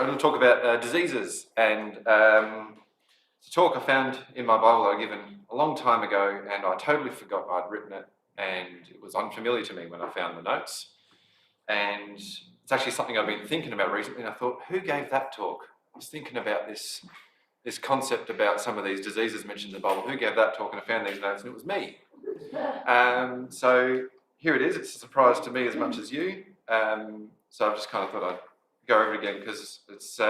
I'm going to talk about diseases, and it's a talk I found in my Bible I given a long time ago, and I totally forgot I'd written it, and it was unfamiliar to me when I found the notes. And it's actually something I've been thinking about recently, and I thought, who gave that talk? I was thinking about this concept about some of these diseases mentioned in the Bible. Who gave that talk? And I found these notes, and it was me. So here it is. It's a surprise to me as much as you. So I've just kind of thought I'd go over it again because it's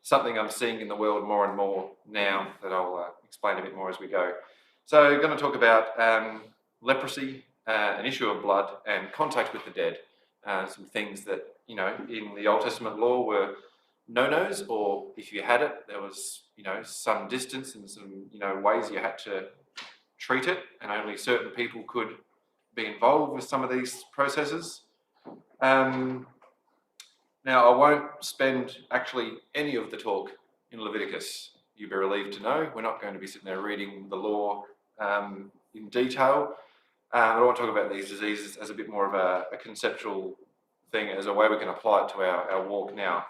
something I'm seeing in the world more and more now that I'll explain a bit more as we go. So I'm going to talk about leprosy, an issue of blood, and contact with the dead. Some things that, in the Old Testament law were no-nos, or if you had it, there was, some distance and some, ways you had to treat it, and only certain people could be involved with some of these processes. Now, I won't spend actually any of the talk in Leviticus. You'll be relieved to know we're not going to be sitting there reading the law in detail. I want to talk about these diseases as a bit more of a conceptual thing, as a way we can apply it to our walk now.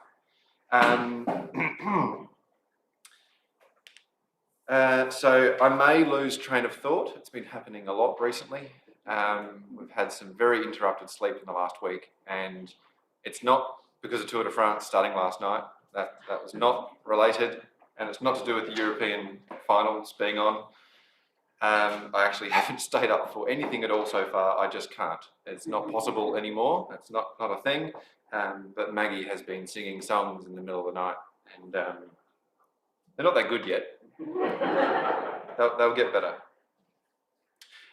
So I may lose train of thought. It's been happening a lot recently. We've had some very interrupted sleep in the last week, and it's not because of Tour de France starting last night. That was not related, and it's not to do with the European finals being on. I actually haven't stayed up for anything at all so far. I just can't. It's not possible anymore. That's not a thing. But Maggie has been singing songs in the middle of the night, and they're not that good yet. They'll get better.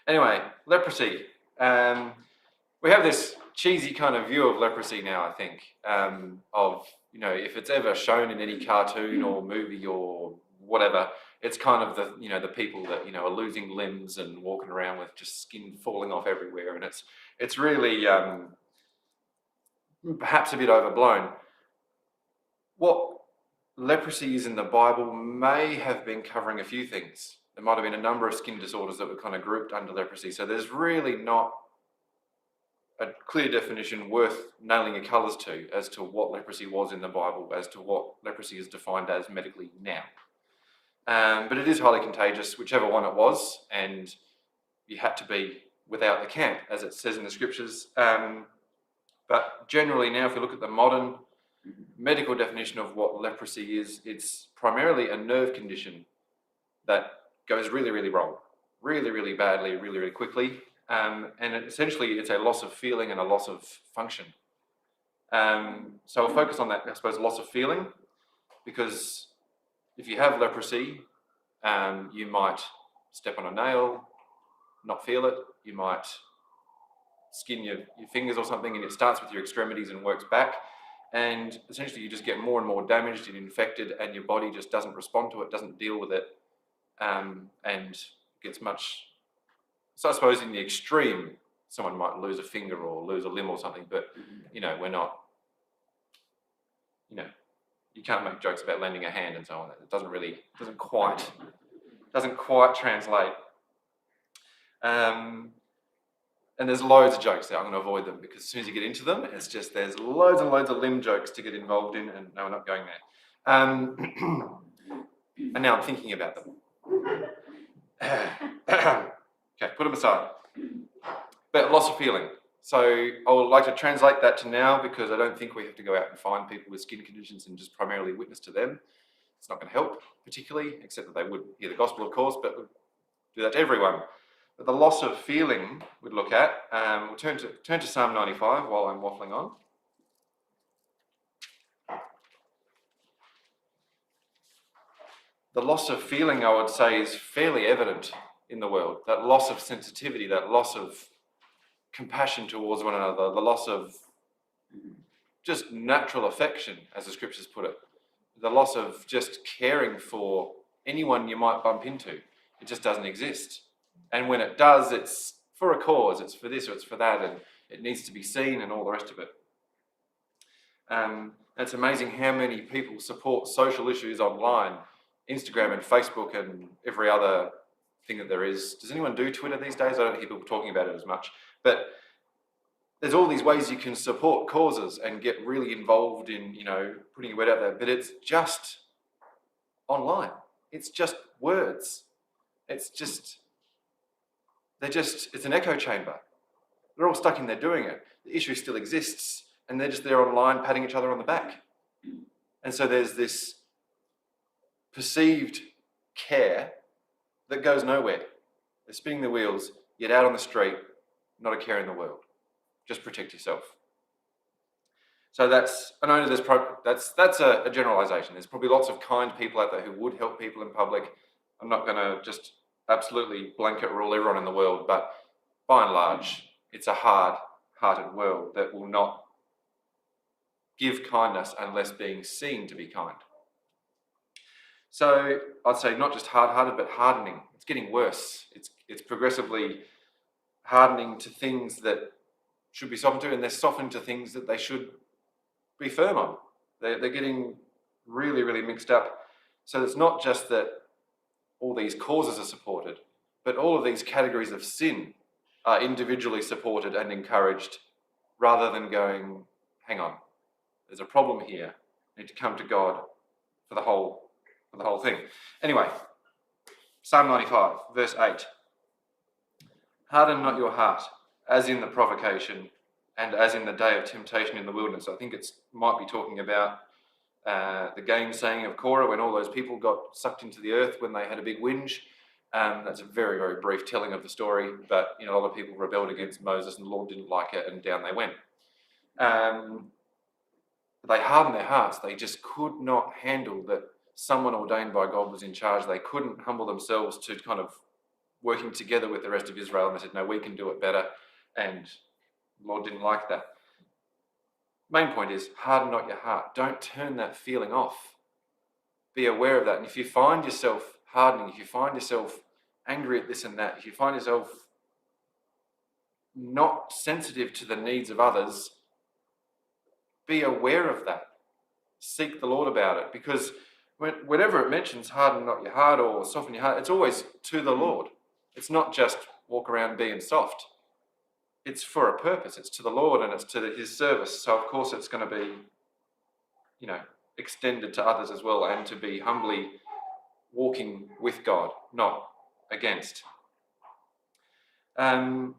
Anyway, leprosy. We have this cheesy kind of view of leprosy now, I think, if it's ever shown in any cartoon or movie or whatever, it's kind of the people that, are losing limbs and walking around with just skin falling off everywhere. And it's really perhaps a bit overblown. What leprosy is in the Bible may have been covering a few things. There might have been a number of skin disorders that were kind of grouped under leprosy. So there's really not a clear definition worth nailing your colours to as to what leprosy was in the Bible, as to what leprosy is defined as medically now. But it is highly contagious, whichever one it was, and you had to be without the camp, as it says in the scriptures. But generally now, if you look at the modern medical definition of what leprosy is, it's primarily a nerve condition that goes really, really wrong, really, really badly, really, really quickly. And essentially it's a loss of feeling and a loss of function. So I'll focus on that, I suppose, loss of feeling, because if you have leprosy, you might step on a nail, not feel it. You might skin your fingers or something, and it starts with your extremities and works back. And essentially you just get more and more damaged and infected, and your body just doesn't respond to it, doesn't deal with it, and gets much... So I suppose in the extreme, someone might lose a finger or lose a limb or something, but, we're not, you can't make jokes about lending a hand and so on. It doesn't quite translate. And there's loads of jokes there. I'm going to avoid them because as soon as you get into them, it's just there's loads and loads of limb jokes to get involved in, and no, we're not going there. And now I'm thinking about them. Okay, put them aside. But loss of feeling. So I would like to translate that to now, because I don't think we have to go out and find people with skin conditions and just primarily witness to them. It's not going to help particularly, except that they would hear the gospel, of course, but we'll do that to everyone. But the loss of feeling we'd look at. We'll turn to Psalm 95 while I'm waffling on. The loss of feeling, I would say, is fairly evident in the world. That loss of sensitivity, that loss of compassion towards one another, the loss of just natural affection, as the scriptures put it, the loss of just caring for anyone you might bump into. It just doesn't exist. And when it does, it's for a cause, it's for this or it's for that, and it needs to be seen and all the rest of it. It's amazing how many people support social issues online, Instagram and Facebook and every other thing that there is. Does anyone do Twitter these days? I don't hear people talking about it as much. But there's all these ways you can support causes and get really involved in, putting your word out there, but it's just online. It's just words. It's an echo chamber. They're all stuck in there doing it. The issue still exists, and they're just there online patting each other on the back. And so there's this perceived care that goes nowhere. They're spinning the wheels, yet out on the street, not a care in the world. Just protect yourself. So I know that's a generalisation. There's probably lots of kind people out there who would help people in public. I'm not going to just absolutely blanket rule everyone in the world, but by and large, it's a hard-hearted world that will not give kindness unless being seen to be kind. So I'd say not just hard-hearted, but hardening. It's getting worse. It's progressively hardening to things that should be softened to, and they're softening to things that they should be firm on. They're getting really, really mixed up. So it's not just that all these causes are supported, but all of these categories of sin are individually supported and encouraged, rather than going, hang on, there's a problem here. I need to come to God for the whole thing. Anyway, Psalm 95, verse 8. Harden not your heart, as in the provocation, and as in the day of temptation in the wilderness. I think it might be talking about the gainsaying of Korah, when all those people got sucked into the earth when they had a big whinge. That's a very, very brief telling of the story, but a lot of people rebelled against Moses and the Lord didn't like it, and down they went. They hardened their hearts. They just could not handle that someone ordained by God was in charge. They couldn't humble themselves to kind of working together with the rest of Israel, and they said, no, we can do it better, and the Lord didn't like that. Main point is, harden not your heart. Don't turn that feeling off. Be aware of that. And if you find yourself hardening, if you find yourself angry at this and that, if you find yourself not sensitive to the needs of others, be aware of that. Seek the Lord about it, because whenever it mentions harden not your heart or soften your heart, it's always to the Lord. It's not just walk around being soft. It's for a purpose. It's to the Lord and it's to his service. So of course it's going to be, extended to others as well, and to be humbly walking with God, not against. We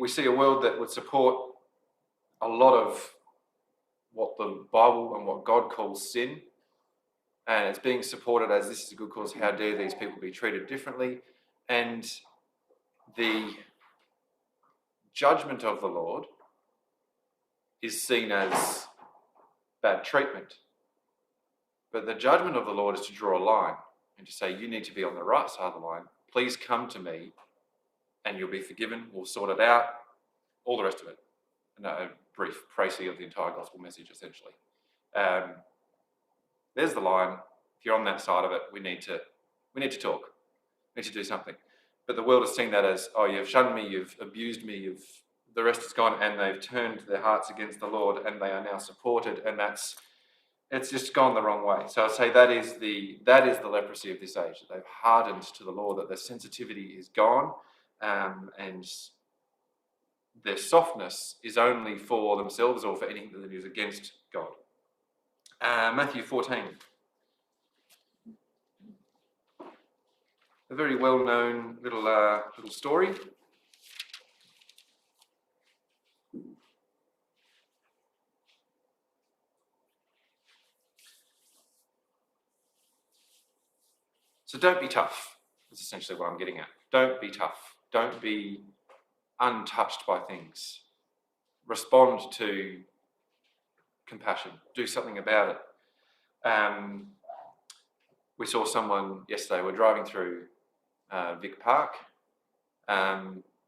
see a world that would support a lot of what the Bible and what God calls sin, and it's being supported as this is a good cause. How dare these people be treated differently? And the judgment of the Lord is seen as bad treatment. But the judgment of the Lord is to draw a line and to say, you need to be on the right side of the line. Please come to me and you'll be forgiven. We'll sort it out. All the rest of it. A brief précis of the entire gospel message, essentially. There's the line. If you're on that side of it, we need to talk. We need to do something. But the world has seen that as, oh, you've shunned me, you've abused me, the rest is gone, and they've turned their hearts against the Lord, and they are now supported, and it's just gone the wrong way. So I'd say that is the leprosy of this age, that they've hardened to the Lord, that their sensitivity is gone, and their softness is only for themselves or for anything that is against God. Matthew 14. A very well-known little story. So don't be tough. That's essentially what I'm getting at. Don't be tough. Don't be untouched by things. Respond to compassion. Do something about it. We saw someone yesterday. We're driving through Vic Park,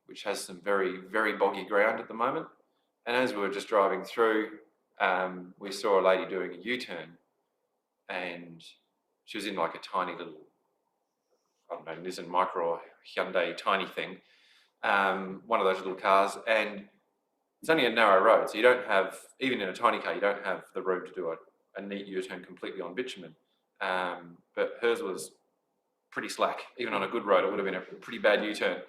which has some very, very boggy ground at the moment. And as we were just driving through, we saw a lady doing a U-turn, and she was in like a tiny little, Nissan Micra or Hyundai tiny thing, one of those little cars, and it's only a narrow road, so you don't have, even in a tiny car, you don't have the room to do a neat U-turn completely on bitumen. But hers was pretty slack. Even on a good road, it would have been a pretty bad U-turn.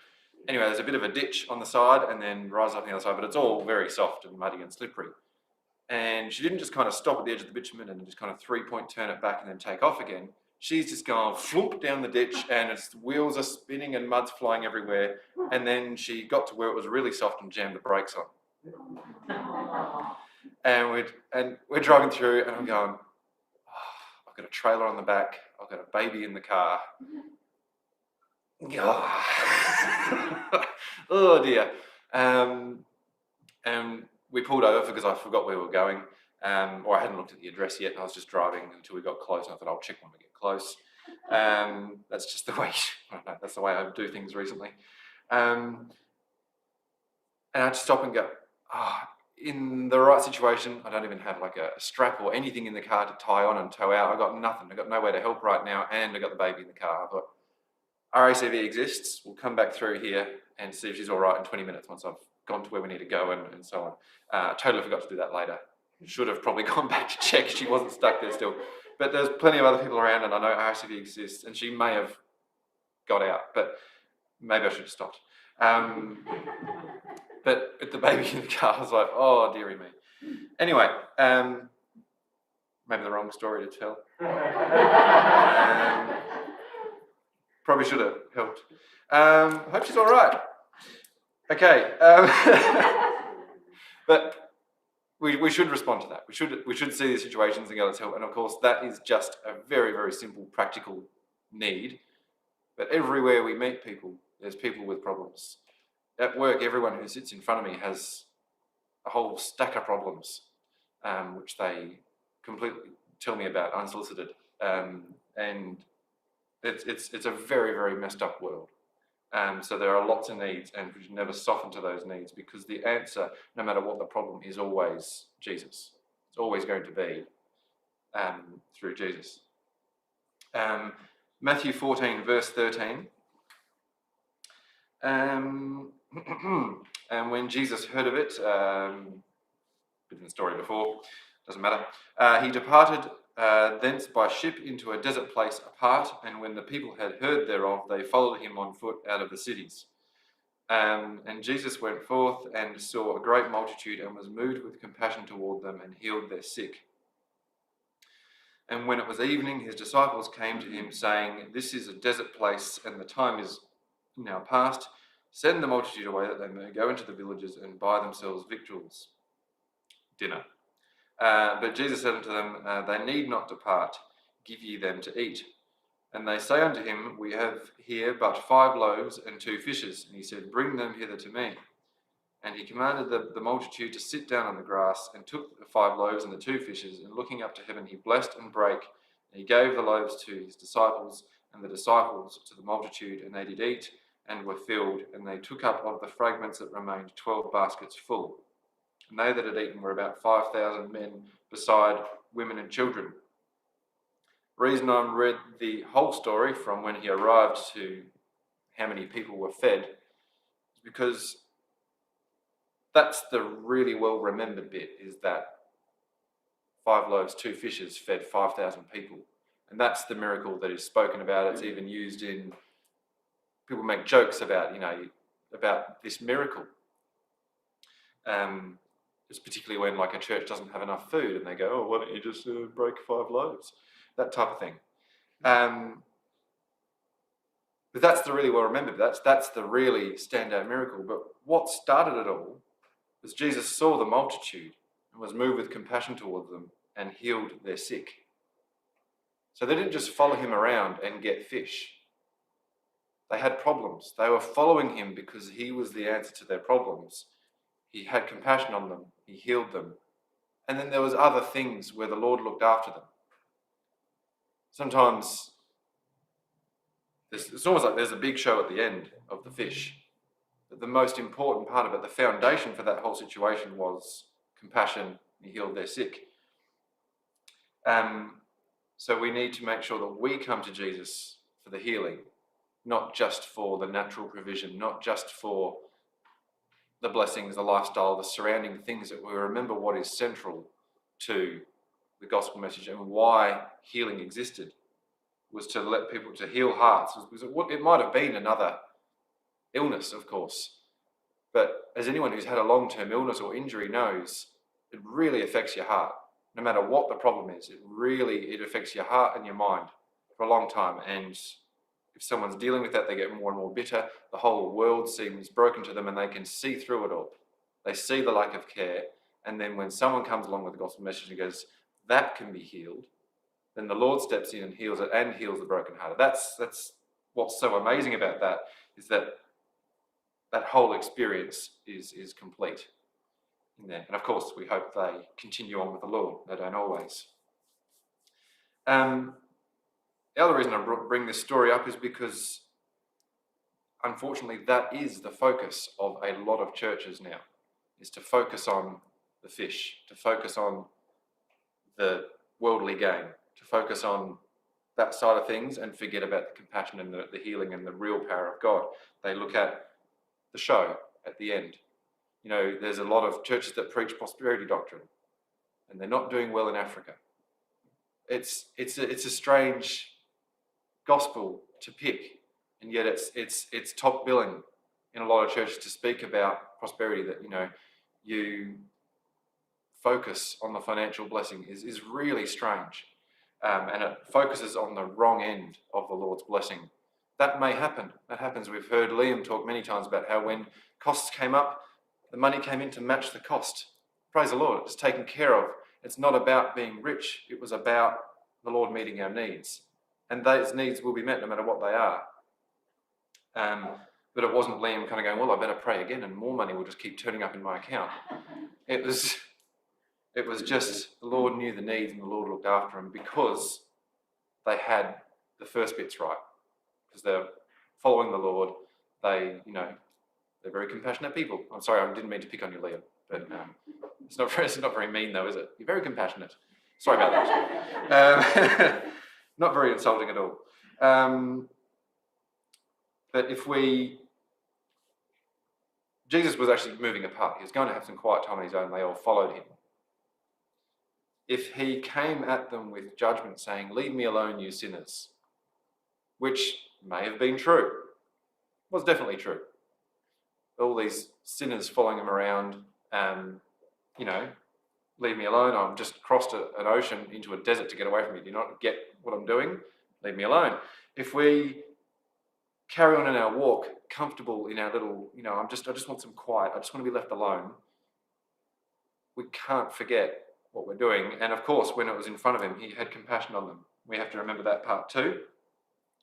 Anyway, there's a bit of a ditch on the side and then rise up on the other side, but it's all very soft and muddy and slippery. And she didn't just kind of stop at the edge of the bitumen and just kind of 3-point turn it back and then take off again. She's just gone flump down the ditch and its wheels are spinning and mud's flying everywhere. And then she got to where it was really soft and jammed the brakes on. And we're driving through and I'm going, oh, I've got a trailer on the back, I've got a baby in the car. Oh dear. And we pulled over because I forgot where we were going, or I hadn't looked at the address yet, and I was just driving until we got close, and I thought I'll check when we get close. That's just the way, I don't know, that's the way I do things recently. And I just stop and go, in the right situation, I don't even have like a strap or anything in the car to tie on and tow out. I got nothing. I got nowhere to help right now, and I got the baby in the car. I thought, RACV exists. We'll come back through here and see if she's all right in 20 minutes once I've gone to where we need to go and so on. Totally forgot to do that later. Should have probably gone back to check she wasn't stuck there still. But there's plenty of other people around, and I know RACV exists, and she may have got out, but maybe I should have stopped. But with the baby in the car, I was like, oh, dearie me. Anyway, maybe the wrong story to tell. Probably should have helped. Hope she's all right. Okay. But we should respond to that. We should see these situations and go, let's help. And of course, that is just a very, very simple, practical need. But everywhere we meet people, there's people with problems. At work, everyone who sits in front of me has a whole stack of problems, which they completely tell me about unsolicited. And it's a very, very messed up world. So there are lots of needs, and we should never soften to those needs, because the answer, no matter what the problem, is always Jesus. It's always going to be through Jesus. Matthew 14, verse 13. And when Jesus heard of it, bit in the story before, doesn't matter, he departed thence by ship into a desert place apart, and when the people had heard thereof, they followed him on foot out of the cities. And Jesus went forth and saw a great multitude, and was moved with compassion toward them, and healed their sick. And when it was evening, his disciples came to him, saying, This is a desert place, and the time is now past. Send the multitude away, that they may go into the villages and buy themselves victuals, dinner. But Jesus said unto them, They need not depart, give ye them to eat. And they say unto him, We have here but 5 loaves and 2 fishes. And he said, Bring them hither to me. And he commanded the multitude to sit down on the grass, and took the 5 loaves and the 2 fishes, and looking up to heaven, he blessed and brake, and he gave the loaves to his disciples, and the disciples to the multitude, and they did eat, and were filled, and they took up of the fragments that remained 12 baskets full. And they that had eaten were about 5,000 men, beside women and children. The reason I read the whole story from when he arrived to how many people were fed is because that's the really well-remembered bit, is that 5 loaves, 2 fishes fed 5,000 people. And that's the miracle that is spoken about. It's even used in, people make jokes about, about this miracle. It's particularly when like a church doesn't have enough food and they go, oh, why don't you just break 5 loaves? That type of thing. But that's the really well-remembered. That's the really standout miracle. But what started it all was Jesus saw the multitude and was moved with compassion towards them and healed their sick. So they didn't just follow him around and get fish. They had problems. They were following him because he was the answer to their problems. He had compassion on them. He healed them. And then there was other things where the Lord looked after them. Sometimes it's almost like there's a big show at the end of the fish. But the most important part of it, the foundation for that whole situation, was compassion. He healed their sick. So we need to make sure that we come to Jesus for the healing, not just for the natural provision, not just for the blessings, the lifestyle, the surrounding things, that we remember what is central to the gospel message and why healing existed, was to let people, to heal hearts. It might have been another illness, of course. But as anyone who's had a long-term illness or injury knows, it really affects your heart. No matter what the problem is, it affects your heart and your mind for a long time. And if someone's dealing with that, they get more and more bitter. The whole world seems broken to them and they can see through it all. They see the lack of care. And then when someone comes along with the gospel message and goes, that can be healed, then the Lord steps in and heals it and heals the brokenhearted. That's what's so amazing about that, is that whole experience is complete in there. And of course, we hope they continue on with the Lord. They don't always. The other reason I bring this story up is because, unfortunately, that is the focus of a lot of churches now, is to focus on the fish, to focus on the worldly gain, to focus on that side of things and forget about the compassion and the healing and the real power of God. They look at the show at the end. You know, there's a lot of churches that preach prosperity doctrine, and they're not doing well in Africa. It's a strange gospel to pick, and yet it's top billing in a lot of churches to speak about prosperity, that, you know, you focus on the financial blessing is really strange. And it focuses on the wrong end of the Lord's blessing. That may happen. That happens. We've heard Liam talk many times about how when costs came up, the money came in to match the cost. Praise the Lord. It was taken care of. It's not about being rich. It was about the Lord meeting our needs. And those needs will be met no matter what they are. But it wasn't Liam kind of going, well, I better pray again and more money will just keep turning up in my account. It was just the Lord knew the needs and the Lord looked after them because they had the first bits right. Because they're following the Lord. They're very compassionate people. I'm sorry, I didn't mean to pick on you, Liam. But it's not very mean though, is it? You're very compassionate. Sorry about that. Not very insulting at all. But Jesus was actually moving apart. He was going to have some quiet time on his own. They all followed him. If he came at them with judgment saying, leave me alone, you sinners, which may have been true, was definitely true. All these sinners following him around, leave me alone. I've just crossed an ocean into a desert to get away from you. Do you not get what I'm doing? Leave me alone. If we carry on in our walk, comfortable in our little, I just want some quiet. I just want to be left alone. We can't forget what we're doing. And of course, when it was in front of him, he had compassion on them. We have to remember that part too,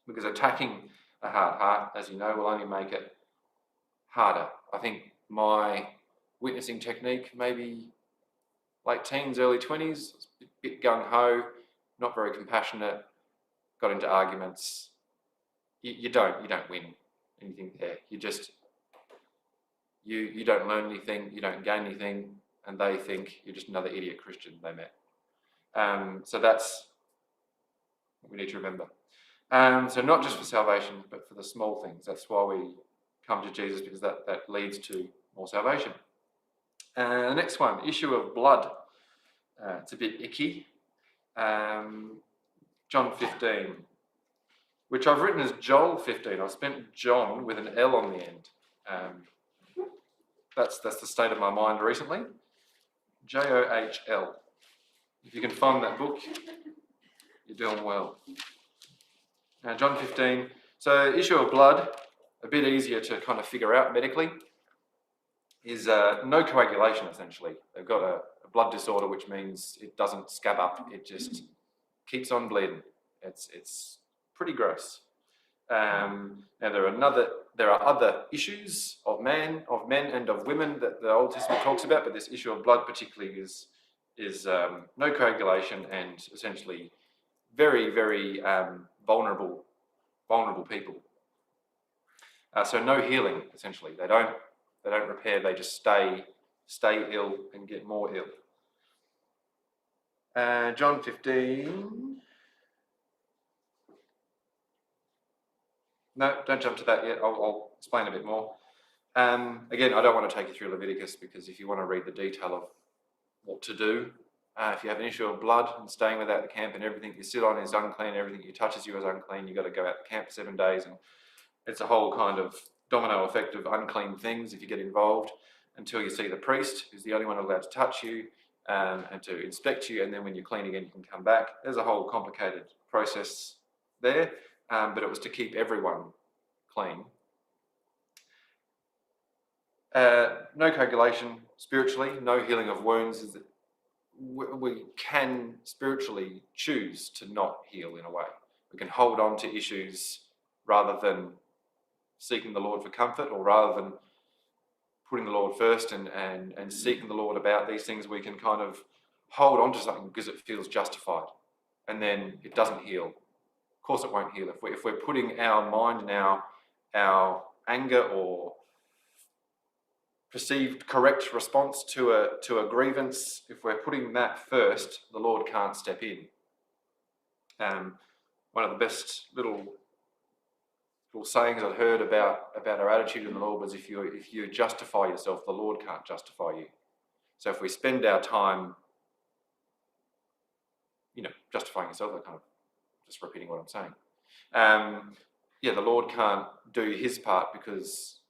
because attacking a hard heart, as you know, will only make it harder. I think my witnessing technique, maybe late teens, early 20s, a bit gung-ho, not very compassionate, got into arguments. You don't win anything there. You don't learn anything, you don't gain anything, and they think you're just another idiot Christian they met. So that's what we need to remember. So not just for salvation, but for the small things. That's why we come to Jesus, because that leads to more salvation. The next one, issue of blood. It's a bit icky. John 15, which I've written as Joel 15. I've spent John with an L on the end. That's the state of my mind recently. Johl. If you can find that book, you're doing well. John 15. So issue of blood, a bit easier to kind of figure out medically, is no coagulation, essentially. They've got a blood disorder, which means it doesn't scab up. It just keeps on bleeding. It's pretty gross. Now there are other issues of men and of women that the Old Testament talks about, but this issue of blood particularly is no coagulation and essentially very, very vulnerable people. So no healing, essentially. They don't repair. They just stay ill and get more ill. John 15. No, don't jump to that yet. I'll explain a bit more. Again, I don't want to take you through Leviticus, because if you want to read the detail of what to do, if you have an issue of blood and staying without the camp and everything you sit on is unclean, everything you touches you is unclean, you've got to go out the camp for 7 days, and it's a whole kind of domino effect of unclean things if you get involved, until you see the priest, who's the only one allowed to touch you and to inspect you, and then when you're clean again, you can come back. There's a whole complicated process there, but it was to keep everyone clean. No coagulation spiritually, no healing of wounds. We can spiritually choose to not heal in a way. We can hold on to issues rather than seeking the Lord for comfort, or rather than putting the Lord first and seeking the Lord about these things. We can kind of hold on to something because it feels justified, and then it doesn't heal. Of course it won't heal. If we're putting our mind and our anger or perceived correct response to a grievance, if we're putting that first, the Lord can't step in. One of the best little sayings I'd heard about our attitude in the Lord was, if you justify yourself, the Lord can't justify you. So if we spend our time, justifying yourself, I'm kind of just repeating what I'm saying. The Lord can't do his part because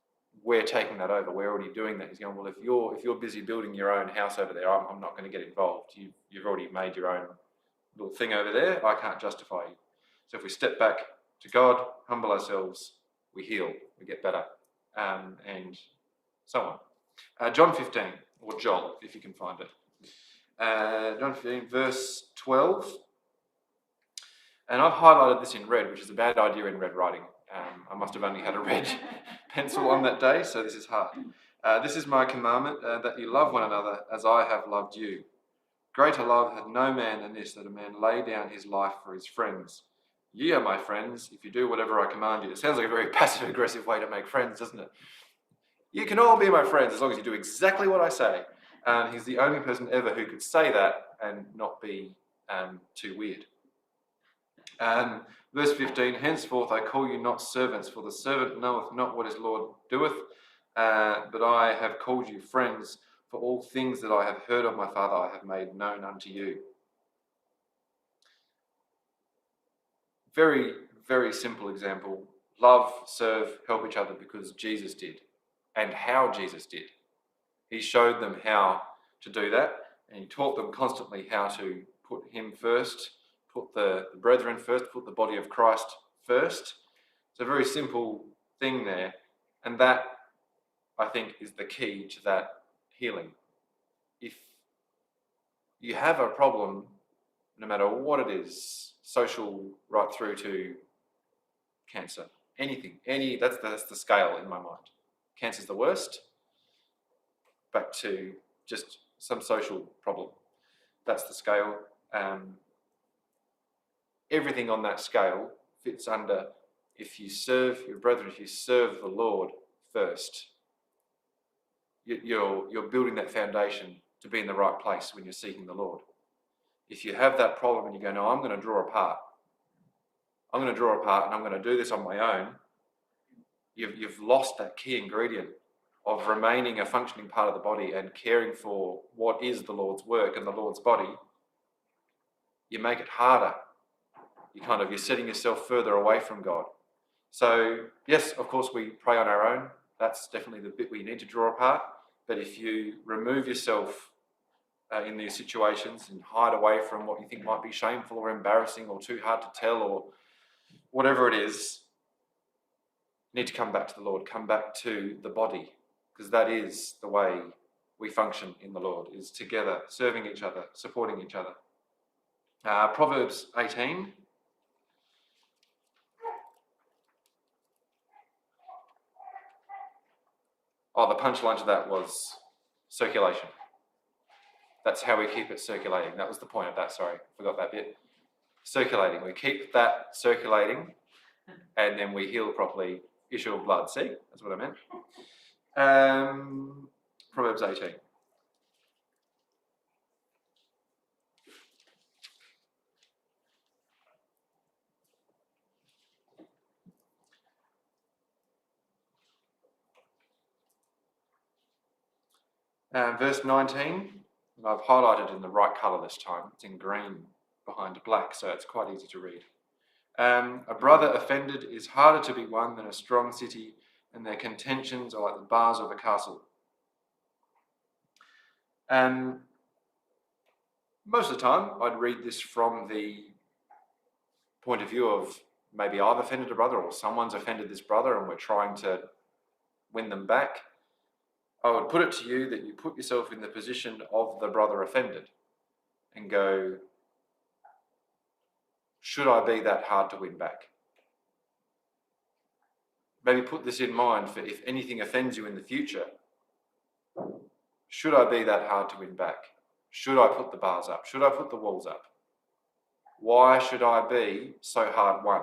we're taking that over. We're already doing that. He's going, well, if you're busy building your own house over there, I'm not going to get involved. You've already made your own little thing over there. I can't justify you. So if we step back to God, humble ourselves, we heal, we get better, and so on. John 15, or Joel, if you can find it. John 15, verse 12. And I've highlighted this in red, which is a bad idea in red writing. I must have only had a red pencil on that day, so this is hard. This is my commandment, that you love one another as I have loved you. Greater love hath no man than this, that a man lay down his life for his friends. Ye are my friends, if you do whatever I command you. It sounds like a very passive-aggressive way to make friends, doesn't it? You can all be my friends as long as you do exactly what I say. He's the only person ever who could say that and not be too weird. Verse 15, henceforth I call you not servants, for the servant knoweth not what his Lord doeth, but I have called you friends, for all things that I have heard of my Father I have made known unto you. Very, very simple example. Love, serve, help each other because Jesus did, and how Jesus did. He showed them how to do that, and he taught them constantly how to put him first, put the brethren first, put the body of Christ first. It's a very simple thing there, and that, I think, is the key to that healing. If you have a problem, no matter what it is, social right through to cancer, anything, that's the scale in my mind. Cancer's the worst, back to just some social problem. That's the scale. Everything on that scale fits under, if you serve your brethren, if you serve the Lord first, you're building that foundation to be in the right place when you're seeking the Lord. If you have that problem and you go, no, I'm going to draw apart and I'm going to do this on my own, you've lost that key ingredient of remaining a functioning part of the body and caring for what is the Lord's work and the Lord's body. You make it harder. You're setting yourself further away from God. So, yes, of course, we pray on our own. That's definitely the bit we need to draw apart. But if you remove yourself in these situations and hide away from what you think might be shameful or embarrassing or too hard to tell or whatever it is, you need to come back to the Lord, come back to the body, because that is the way we function in the Lord, is together, serving each other, supporting each other. Proverbs 18. The punchline to that was circulation. That's how we keep it circulating. That was the point of that, sorry, forgot that bit. Circulating. We keep that circulating and then we heal properly. Issue of blood. See? That's what I meant. Proverbs 18. Verse 19, and I've highlighted in the right colour this time. It's in green behind black, so it's quite easy to read. A brother offended is harder to be won than a strong city, and their contentions are like the bars of a castle. Most of the time, I'd read this from the point of view of maybe I've offended a brother or someone's offended this brother and we're trying to win them back. I would put it to you that you put yourself in the position of the brother offended and go, should I be that hard to win back? Maybe put this in mind for if anything offends you in the future. Should I be that hard to win back? Should I put the bars up? Should I put the walls up? Why should I be so hard won?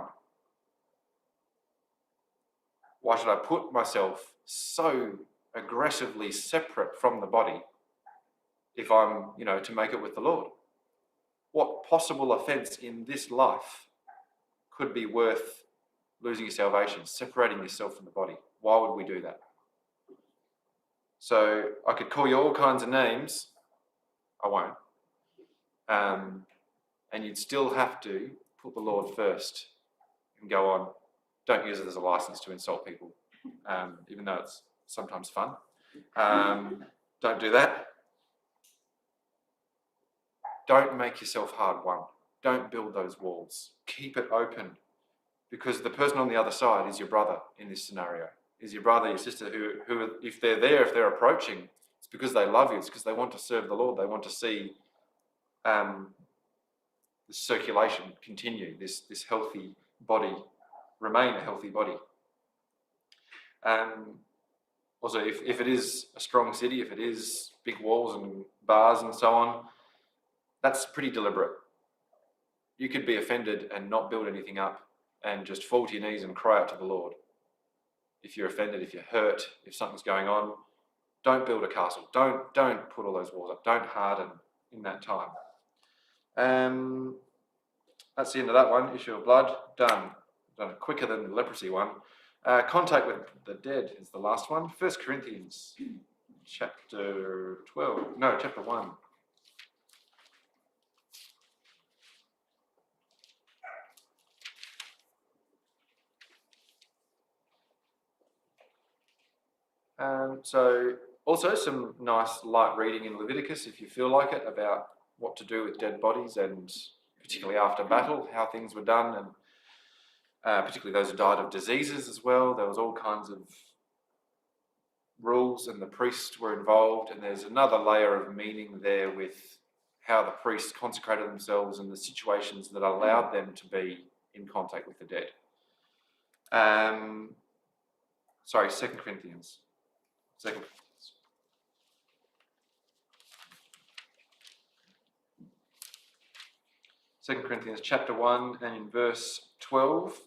Why should I put myself so aggressively separate from the body if I'm, to make it with the Lord? What possible offence in this life could be worth losing your salvation, separating yourself from the body? Why would we do that? So I could call you all kinds of names. I won't. And you'd still have to put the Lord first and go on. Don't use it as a license to insult people, even though it's sometimes fun. Don't do that. Don't make yourself hard won. Don't build those walls. Keep it open, because the person on the other side is your brother in this scenario. Is your brother, your sister, who if they're there, if they're approaching, it's because they love you. It's because they want to serve the Lord. They want to see the circulation continue, this healthy body remain a healthy body. Also, if it is a strong city, if it is big walls and bars and so on, that's pretty deliberate. You could be offended and not build anything up and just fall to your knees and cry out to the Lord. If you're offended, if you're hurt, if something's going on, don't build a castle. Don't put all those walls up. Don't harden in that time. That's the end of that one. Issue of blood, done. Done it quicker than the leprosy one. Contact with the dead is the last one. 1 Corinthians chapter 1. So also some nice light reading in Leviticus, if you feel like it, about what to do with dead bodies, and particularly after battle, how things were done, and particularly those who died of diseases as well. There was all kinds of rules, and the priests were involved, and there's another layer of meaning there with how the priests consecrated themselves and the situations that allowed them to be in contact with the dead. 2 Corinthians. 2 Corinthians chapter 1 and in verse 12.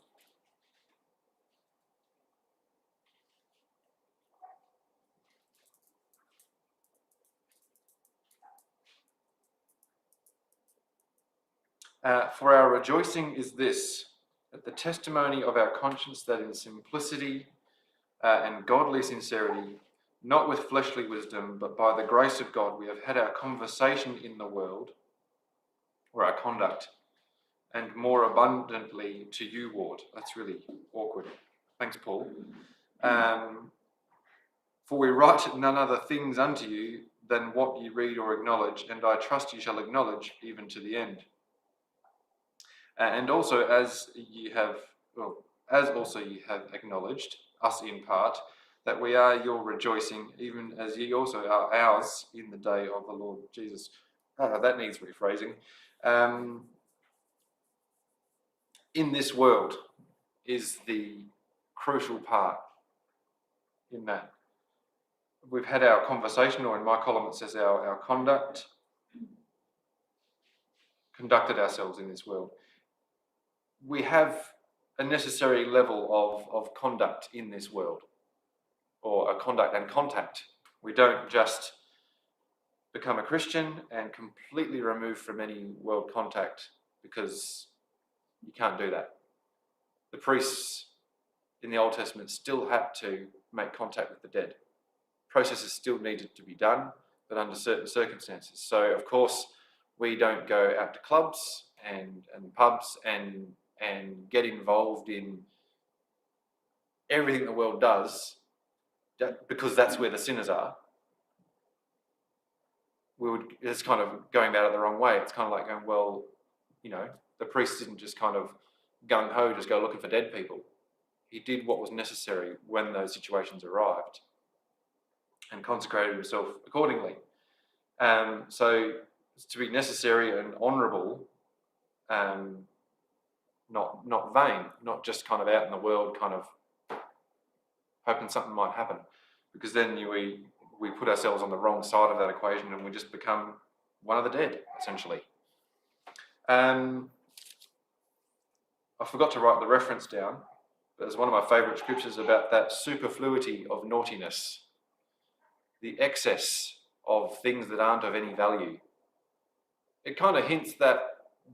For our rejoicing is this, that the testimony of our conscience, that in simplicity and godly sincerity, not with fleshly wisdom, but by the grace of God, we have had our conversation in the world, or our conduct, and more abundantly to you, Ward. That's really awkward. Thanks, Paul. For we write none other things unto you than what ye read or acknowledge, and I trust ye shall acknowledge even to the end. And also as also ye have acknowledged us in part, that we are your rejoicing, even as ye also are ours in the day of the Lord Jesus. That needs rephrasing. In this world is the crucial part in that. We've had our conversation, or in my column it says our conduct, conducted ourselves in this world. We have a necessary level of conduct in this world, or a conduct and contact. We don't just become a Christian and completely remove from any world contact, because you can't do that. The priests in the Old Testament still had to make contact with the dead. Processes still needed to be done, but under certain circumstances. So, of course, we don't go out to clubs and pubs and get involved in everything the world does, because that's where the sinners are, it's kind of going about it the wrong way. It's kind of like going, well, the priest didn't just kind of gung-ho, just go looking for dead people. He did what was necessary when those situations arrived and consecrated himself accordingly. So it's to be necessary and honourable, not vain, not just kind of out in the world kind of hoping something might happen, because then we put ourselves on the wrong side of that equation and we just become one of the dead, essentially. I forgot to write the reference down, but it's one of my favourite scriptures about that superfluity of naughtiness, the excess of things that aren't of any value. It kind of hints that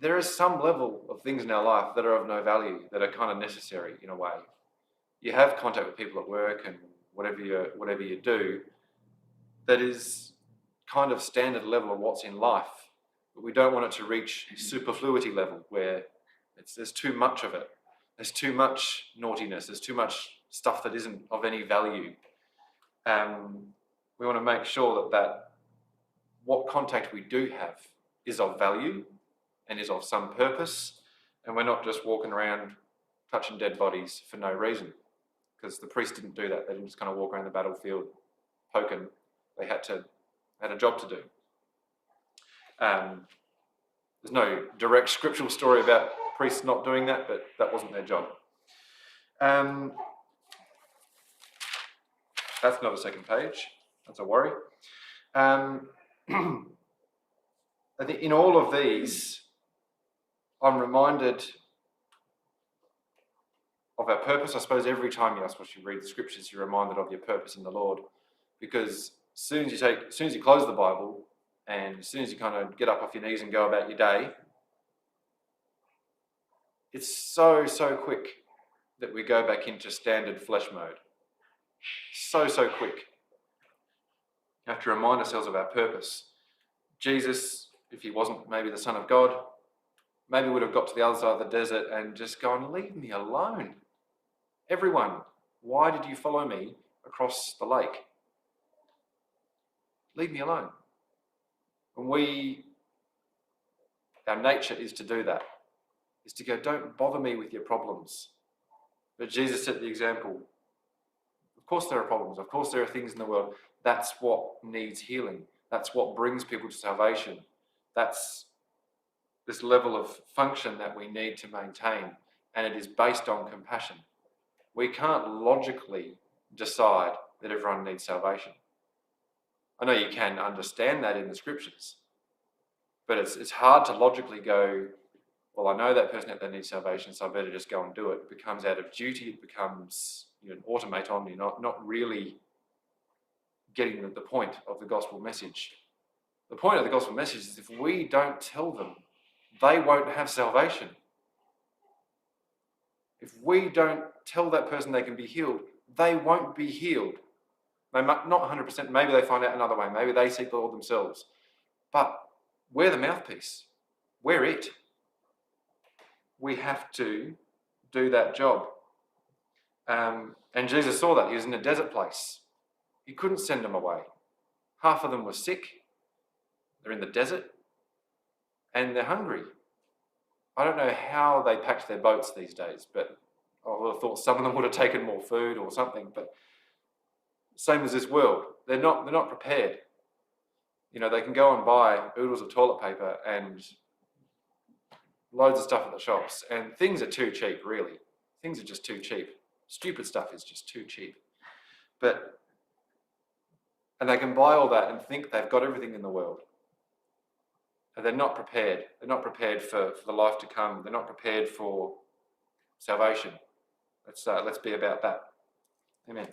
there is some level of things in our life that are of no value, that are kind of necessary in a way. You have contact with people at work and whatever you do, that is kind of standard level of what's in life. But we don't want it to reach superfluity level where there's too much of it. There's too much naughtiness. There's too much stuff that isn't of any value. We want to make sure that what contact we do have is of value and is of some purpose, and we're not just walking around touching dead bodies for no reason, because the priests didn't do that. They didn't just kind of walk around the battlefield poking. They had a job to do. There's no direct scriptural story about priests not doing that, but that wasn't their job. That's not a second page. That's a worry. I think in all of these, I'm reminded of our purpose. I suppose every time you read the scriptures, you're reminded of your purpose in the Lord, because as soon as you close the Bible, and as soon as you kind of get up off your knees and go about your day, it's so quick that we go back into standard flesh mode. So quick. We have to remind ourselves of our purpose. Jesus, if he wasn't maybe the Son of God, maybe would have got to the other side of the desert and just gone, leave me alone. Everyone, why did you follow me across the lake? Leave me alone. And our nature is to do that, is to go, don't bother me with your problems. But Jesus set the example. Of course there are problems. Of course there are things in the world. That's what needs healing. That's what brings people to salvation. That's this level of function that we need to maintain, and it is based on compassion. We can't logically decide that everyone needs salvation. I know you can understand that in the scriptures, but it's hard to logically go, well, I know that person out there needs salvation, so I better just go and do it. It becomes out of duty. It becomes an automaton. You're not really getting the point of the gospel message. The point of the gospel message is if we don't tell them, they won't have salvation. If we don't tell that person they can be healed, they won't be healed. They might, not 100%, maybe they find out another way. Maybe they seek the Lord themselves. But we're the mouthpiece. We're it. We have to do that job. And Jesus saw that. He was in a desert place. He couldn't send them away. Half of them were sick. They're in the desert. And they're hungry. I don't know how they packed their boats these days, but I would have thought some of them would have taken more food or something. But same as this world. They're not prepared. They can go and buy oodles of toilet paper and loads of stuff at the shops, and things are too cheap, really. Things are just too cheap. Stupid stuff is just too cheap. And they can buy all that and think they've got everything in the world. And they're not prepared. They're not prepared for the life to come. They're not prepared for salvation. Let's be about that. Amen.